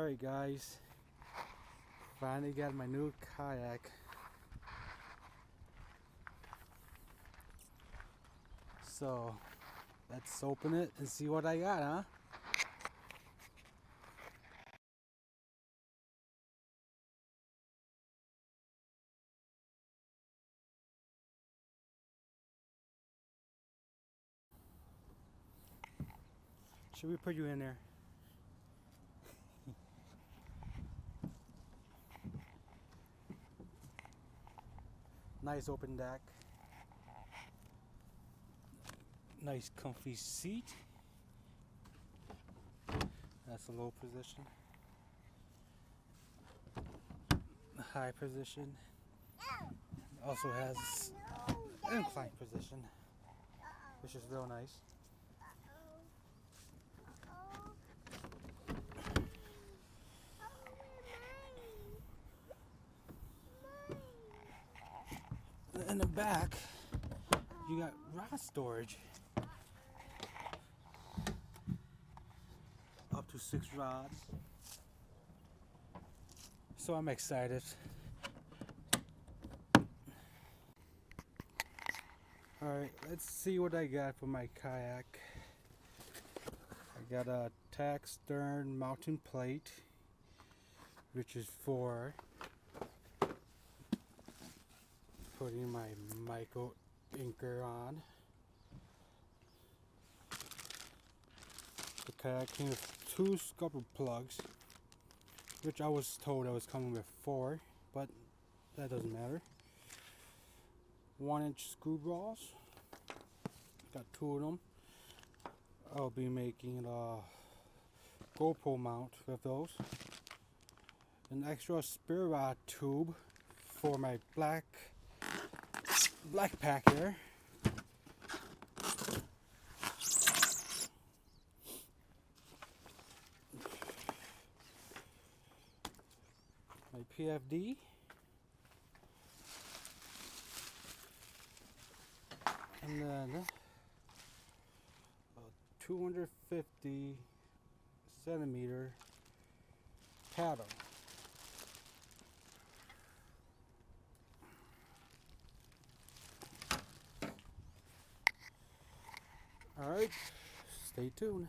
Alright guys, finally got my new kayak. So let's open it and see what I got, huh? Should we put you in there? Nice open deck. Nice comfy seat. That's a low position. High position. Also has an inclined position, which is real nice. In the back, you got rod storage. Up to 6 rods. So I'm excited. Alright, let's see what I got for my kayak. I got a tack stern mounting plate, which is for putting my micro anchor on. The kayak came with 2 scupper plugs, which I was told I was coming with 4, but that doesn't matter. 1-inch screw balls, got 2 of them. I'll be making a GoPro mount with those. An extra spare rod tube for my black pack here. My PFD. And then a 250 centimeter paddle. Alright, stay tuned.